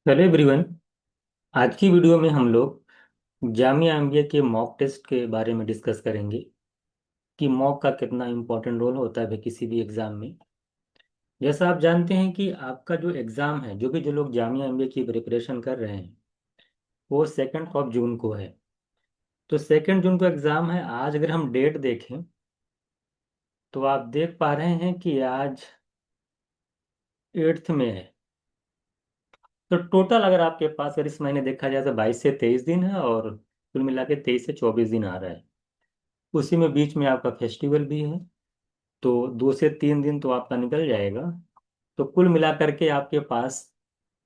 Hello everyone. आज की video में हम लोग जामिया एमबीए के मॉक टेस्ट के बारे में डिस्कस करेंगे कि मॉक का कितना इम्पोर्टेंट रोल होता है भाई किसी भी एग्ज़ाम में। जैसा आप जानते हैं कि आपका जो एग्ज़ाम है, जो लोग जामिया एमबीए की प्रिपरेशन कर रहे हैं, वो 2 जून को है। तो 2 जून को एग्ज़ाम है। आज अगर हम डेट देखें तो आप देख पा रहे हैं कि आज 8th में है। तो टोटल अगर आपके पास अगर इस महीने देखा जाए तो 22 से 23 दिन है, और कुल मिला के 23 से 24 दिन आ रहा है। उसी में बीच में आपका फेस्टिवल भी है, तो 2 से 3 दिन तो आपका निकल जाएगा। तो कुल मिलाकर के आपके पास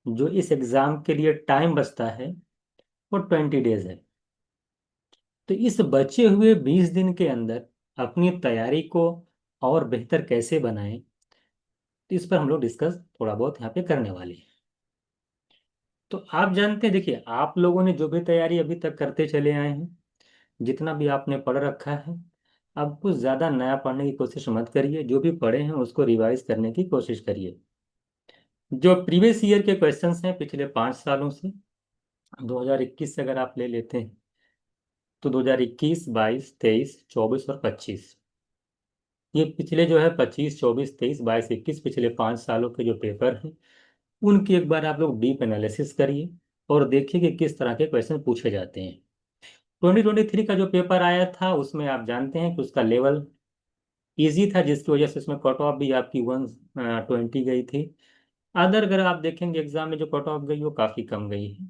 जो इस एग्ज़ाम के लिए टाइम बचता है वो 20 डेज है। तो इस बचे हुए 20 दिन के अंदर अपनी तैयारी को और बेहतर कैसे बनाएं, तो इस पर हम लोग डिस्कस थोड़ा बहुत यहाँ पे करने वाले हैं। तो आप जानते हैं, देखिए, आप लोगों ने जो भी तैयारी अभी तक करते चले आए हैं, जितना भी आपने पढ़ रखा है, अब कुछ ज़्यादा नया पढ़ने की कोशिश मत करिए। जो भी पढ़े हैं उसको रिवाइज करने की कोशिश करिए। जो प्रीवियस ईयर के क्वेश्चंस हैं पिछले 5 सालों से, 2021 से अगर आप ले लेते हैं तो 2021, 22, 23, 24 और 25, ये पिछले जो है 25, 24, 23, 22, 21 पिछले 5 सालों के जो पेपर हैं, उनकी एक बार आप लोग डीप एनालिसिस करिए और देखिए कि किस तरह के क्वेश्चन पूछे जाते हैं। 2023 का जो पेपर आया था उसमें आप जानते हैं कि उसका लेवल इजी था, जिसकी वजह से उसमें कट ऑफ भी आपकी 120 गई थी। अगर आप देखेंगे एग्जाम में जो कट ऑफ गई वो काफ़ी कम गई है।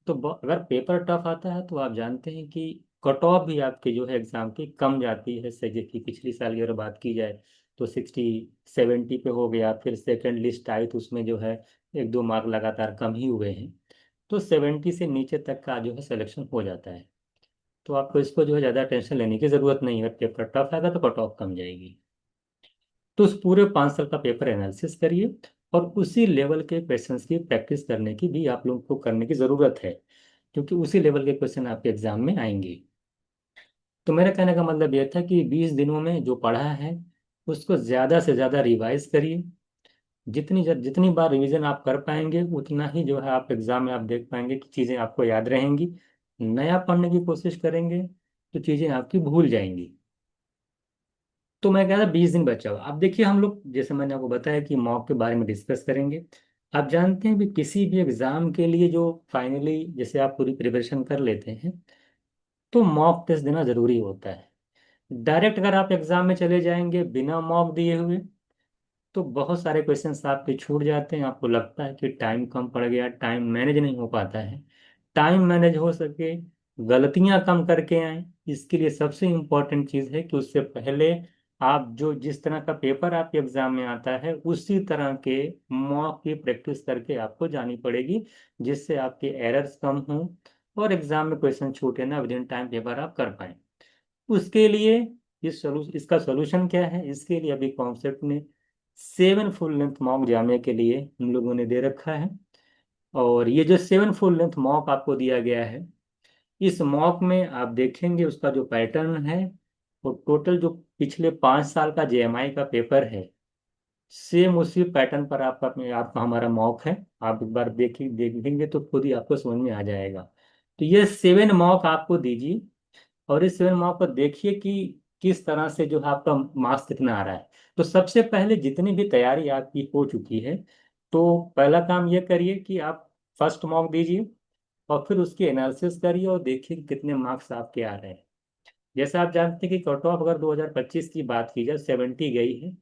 तो अगर पेपर टफ आता है तो आप जानते हैं कि कट ऑफ भी आपकी जो है एग्जाम की कम जाती है। जैसे कि पिछली साल की अगर बात की जाए तो 60, 70 पे हो गया, फिर सेकंड लिस्ट आई तो उसमें जो है 1-2 मार्क लगातार कम ही हुए हैं। तो 70 से नीचे तक का जो है सिलेक्शन हो जाता है। तो आपको इसको जो है ज़्यादा टेंशन लेने की ज़रूरत नहीं है। पेपर टफ आएगा तो कट ऑफ कम जाएगी। तो उस पूरे 5 साल का पेपर एनालिसिस करिए, और उसी लेवल के क्वेश्चंस की प्रैक्टिस करने की भी आप लोगों को करने की ज़रूरत है, क्योंकि उसी लेवल के क्वेश्चन आपके एग्जाम में आएंगे। तो मेरे कहने का मतलब यह था कि 20 दिनों में जो पढ़ा है उसको ज़्यादा से ज़्यादा रिवाइज करिए। जितनी बार रिवीजन आप कर पाएंगे उतना ही जो है आप एग्जाम में आप देख पाएंगे कि चीज़ें आपको याद रहेंगी। नया पढ़ने की कोशिश करेंगे तो चीज़ें आपकी भूल जाएंगी। तो मैं कह रहा 20 दिन बचा हुआ। अब देखिए, हम लोग जैसे मैंने आपको बताया कि मॉक के बारे में डिस्कस करेंगे। आप जानते हैं भी किसी भी एग्जाम के लिए जो फाइनली जैसे आप पूरी प्रिपरेशन कर लेते हैं तो मॉक टेस्ट देना जरूरी होता है। डायरेक्ट अगर आप एग्जाम में चले जाएंगे बिना मॉक दिए हुए तो बहुत सारे क्वेश्चंस आपके छूट जाते हैं। आपको लगता है कि टाइम कम पड़ गया, टाइम मैनेज नहीं हो पाता है। टाइम मैनेज हो सके, गलतियां कम करके आए, इसके लिए सबसे इम्पोर्टेंट चीज़ है कि उससे पहले आप जो जिस तरह का पेपर आपके एग्जाम में आता है उसी तरह के मॉक की प्रैक्टिस करके आपको जानी पड़ेगी, जिससे आपके एरर्स कम हों और एग्जाम में क्वेश्चन छूटे ना, विद इन टाइम पेपर आप कर पाए। उसके लिए इसका सोल्यूशन क्या है, इसके लिए अभी कॉन्सेप्ट ने 7 फुल लेंथ मॉक जाने के लिए हम लोगों ने दे रखा है। और ये जो 7 फुल लेंथ मॉक आपको दिया गया है, इस मॉक में आप देखेंगे उसका जो पैटर्न है वो टोटल जो पिछले 5 साल का जेएमआई का पेपर है, सेम उसी पैटर्न पर आपका हमारा मॉक है। आप एक बार देखेंगे तो खुद ही आपको समझ में आ जाएगा। तो ये 7 मॉक आपको दीजिए, और इस 7 मार्क पर देखिए कि किस तरह से जो है आपका मार्क्स कितना आ रहा है। तो सबसे पहले जितनी भी तैयारी आपकी हो चुकी है, तो पहला काम ये करिए कि आप फर्स्ट मॉक दीजिए और फिर उसकी एनालिसिस करिए और देखिए कि कितने मार्क्स आपके आ रहे हैं। जैसे आप जानते हैं कि कट ऑफ अगर 2025 की बात की जाए 70 गई है,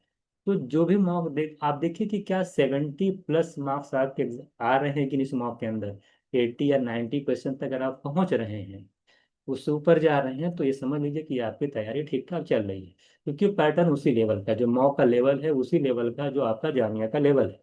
तो जो भी मॉक आप देखिए कि क्या 70+ मार्क्स आपके आ रहे हैं कि नहीं। इस मॉक के अंदर 80 या 90% तक अगर आप पहुंच रहे हैं, उससे ऊपर जा रहे हैं, तो ये समझ लीजिए कि आपकी तैयारी ठीक ठाक चल रही है। क्योंकि पैटर्न उसी लेवल का, जो मॉक का लेवल है उसी लेवल का जो आपका जामिया का लेवल है।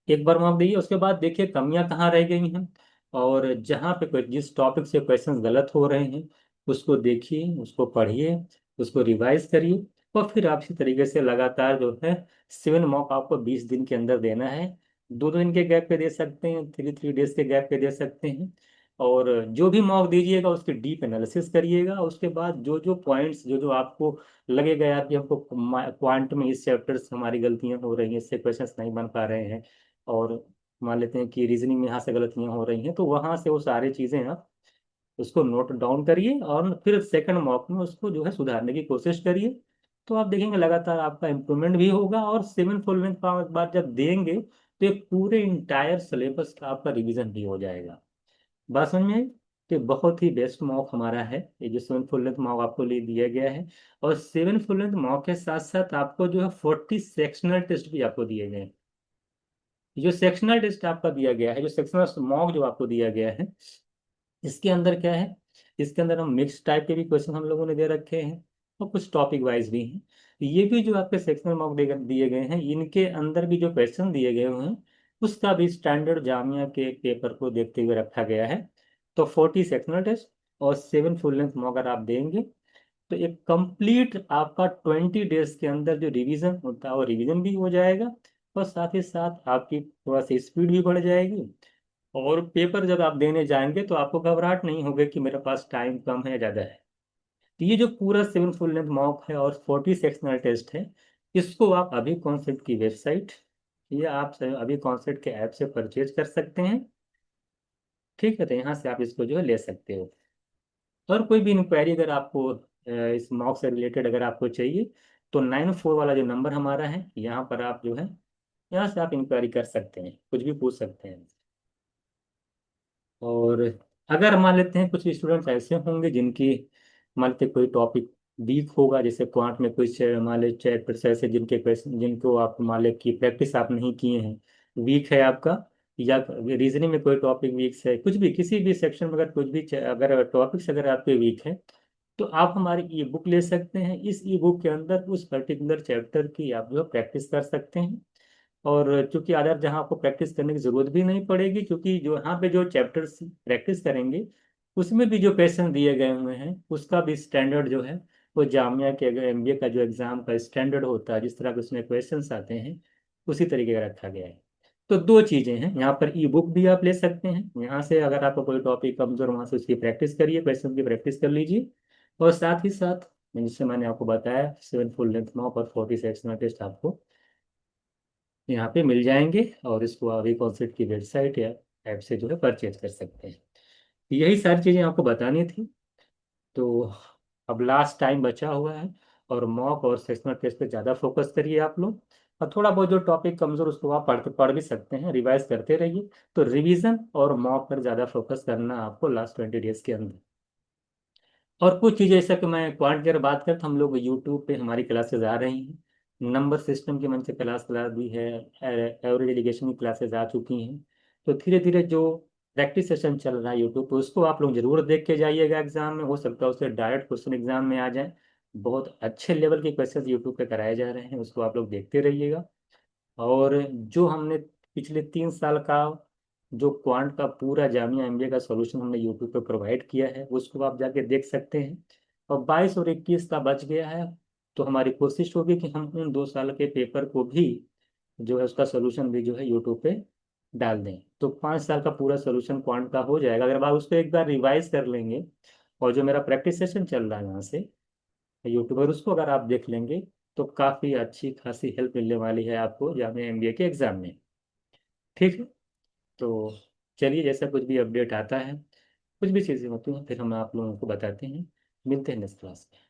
एक बार मॉक दीजिए, उसके बाद देखिए कमियां कहाँ रह गई हैं, और जहाँ पे कोई जिस टॉपिक से क्वेश्चंस गलत हो रहे हैं उसको देखिए, उसको पढ़िए, उसको रिवाइज करिए। और फिर आप इसी तरीके से लगातार जो है 7 मॉक आपको 20 दिन के अंदर देना है। 2 2 दिन के गैप पे दे सकते हैं, 3 3 डेज के गैप पे दे सकते हैं। और जो भी मॉक दीजिएगा उसकी डीप एनालिसिस करिएगा। उसके बाद जो जो पॉइंट्स जो जो आपको लगेगा यार कि हमको क्वांट में इस चैप्टर से हमारी गलतियां हो रही हैं, इससे क्वेश्चंस नहीं बन पा रहे हैं, और मान लेते हैं कि रीजनिंग में यहाँ से गलतियाँ हो रही हैं, तो वहाँ से वो सारी चीज़ें आप उसको नोट डाउन करिए और फिर सेकंड मॉक में उसको जो है सुधारने की कोशिश करिए। तो आप देखेंगे लगातार आपका इम्प्रूवमेंट भी होगा, और 7 फुल लेंथ का एक बार जब देंगे तो एक पूरे इंटायर सिलेबस का आपका रिवीजन भी हो जाएगा। बात समझ में आई? तो बहुत ही बेस्ट मॉक हमारा है ये, जो 7 फुल लेंथ मॉक आपको ले दिया गया है। और 7 फुल लेंथ मॉक के साथ साथ आपको जो है 40 सेक्शनल टेस्ट भी आपको दिए गए हैं। जो सेक्शनल टेस्ट आपका दिया गया है, जो सेक्शनल मॉक जो आपको दिया गया है, इसके अंदर क्या है, इसके अंदर हम मिक्स टाइप के भी क्वेश्चन हम लोगों ने दे रखे हैं, और कुछ टॉपिक वाइज भी हैं। ये भी जो आपके सेक्शनल मार्क दिए गए हैं, इनके अंदर भी जो क्वेश्चन दिए गए हुए हैं, उसका भी स्टैंडर्ड जामिया के पेपर को देखते हुए रखा गया है। तो 40 सेक्शनल टेस्ट और 7 फुल लेंथ मॉक अगर आप देंगे, तो एक कंप्लीट आपका 20 डेज के अंदर जो रिवीजन होता है वो रिवीजन भी हो जाएगा, और साथ ही साथ आपकी थोड़ा सी स्पीड भी बढ़ जाएगी। और पेपर जब आप देने जाएंगे तो आपको घबराहट नहीं होगी कि मेरे पास टाइम कम है या ज़्यादा है। तो ये जो पूरा 7 फुल लेंथ मॉक है और 40 सेक्शनल टेस्ट है, इसको आप अभी कॉन्सेप्ट की वेबसाइट या आप अभी कॉन्सेप्ट के ऐप से परचेज कर सकते हैं। ठीक है, तो यहाँ से आप इसको जो है ले सकते हो। और कोई भी इंक्वायरी अगर आपको इस मॉक से रिलेटेड अगर आपको चाहिए, तो 94 वाला जो नंबर हमारा है, यहाँ पर आप जो है, यहाँ से आप इंक्वायरी कर सकते हैं, कुछ भी पूछ सकते हैं। और अगर मान लेते हैं कुछ स्टूडेंट्स ऐसे होंगे जिनकी, मान लेते हैं कोई टॉपिक वीक होगा, जैसे क्वांट में कुछ मान ले चैप्टर्स ऐसे जिनके क्वेश्चन जिनको आप मान ले की प्रैक्टिस आप नहीं किए हैं, वीक है आपका, या रीजनिंग में कोई टॉपिक वीक है, कुछ भी किसी भी सेक्शन में अगर कुछ भी अगर टॉपिक्स अगर आपके वीक है, तो आप हमारी ई बुक ले सकते हैं। इस ई बुक के अंदर उस पर्टिकुलर चैप्टर की आप जो है प्रैक्टिस कर सकते हैं। और चूंकि अदर जहाँ आपको प्रैक्टिस करने की जरूरत भी नहीं पड़ेगी, क्योंकि जो यहाँ पे जो चैप्टर्स प्रैक्टिस करेंगे, उसमें भी जो क्वेश्चन दिए गए हुए हैं उसका भी स्टैंडर्ड जो है, वो जामिया के अगर एमबीए का जो एग्जाम का स्टैंडर्ड होता है, जिस तरह के उसमें क्वेश्चंस आते हैं, उसी तरीके का रखा गया है। तो दो चीजें हैं, यहाँ पर ई बुक भी आप ले सकते हैं, यहाँ से अगर आपको कोई टॉपिक कमजोर वहाँ से उसकी प्रैक्टिस करिए, क्वेश्चन की प्रैक्टिस कर लीजिए। और साथ ही साथ जिससे मैंने आपको बताया 7 फुल लेंथ मॉक और 40 सेक्शनल टेस्ट आपको यहाँ पे मिल जाएंगे, और इसको अभी कॉन्सेप्ट की वेबसाइट या ऐप से जो है परचेज कर सकते हैं। यही सारी चीज़ें आपको बतानी थी। तो अब लास्ट टाइम बचा हुआ है, और मॉक और सेशनल टेस्ट पे ज़्यादा फोकस करिए आप लोग। और थोड़ा बहुत जो टॉपिक कमजोर उसको आप पढ़ भी सकते हैं, रिवाइज करते रहिए। तो रिवीजन और मॉक पर ज़्यादा फोकस करना आपको लास्ट 20 डेज के अंदर। और कुछ चीज़ें जैसा कि मैं क्वांट की अगर बात करें, तो हम लोग यूट्यूब पे हमारी क्लासेस आ रही हैं, नंबर सिस्टम की मन से क्लास क्लास भी है, एवरेज एलिगेशन की क्लासेस आ चुकी हैं। तो धीरे धीरे जो प्रैक्टिस सेशन चल रहा है यूट्यूब पे, उसको आप लोग जरूर देख के जाइएगा। एग्जाम में हो सकता है उससे डायरेक्ट क्वेश्चन एग्जाम में आ जाए। बहुत अच्छे लेवल के क्वेश्चन यूट्यूब पे कराए जा रहे हैं, उसको आप लोग देखते रहिएगा। और जो हमने पिछले 3 साल का जो क्वांट का पूरा जामिया एमबीए का सॉल्यूशन हमने यूट्यूब पे प्रोवाइड किया है, उसको आप जाके देख सकते हैं। और 22 और 21 का बच गया है, तो हमारी कोशिश होगी कि हम उन 2 साल के पेपर को भी जो है उसका सोल्यूशन भी जो है यूट्यूब पे डाल दें। तो 5 साल का पूरा सोल्यूशन क्वांट का हो जाएगा अगर आप उसको एक बार रिवाइज कर लेंगे। और जो मेरा प्रैक्टिस सेशन चल रहा है यहाँ से यूट्यूब पर, उसको अगर आप देख लेंगे, तो काफ़ी अच्छी खासी हेल्प मिलने वाली है आपको जामिया एमबीए के एग्जाम में। ठीक है, तो चलिए, जैसा कुछ भी अपडेट आता है, कुछ भी चीज़ें होती हैं, फिर हम आप लोगों को बताते हैं। मिलते हैं नेक्स्ट क्लास में।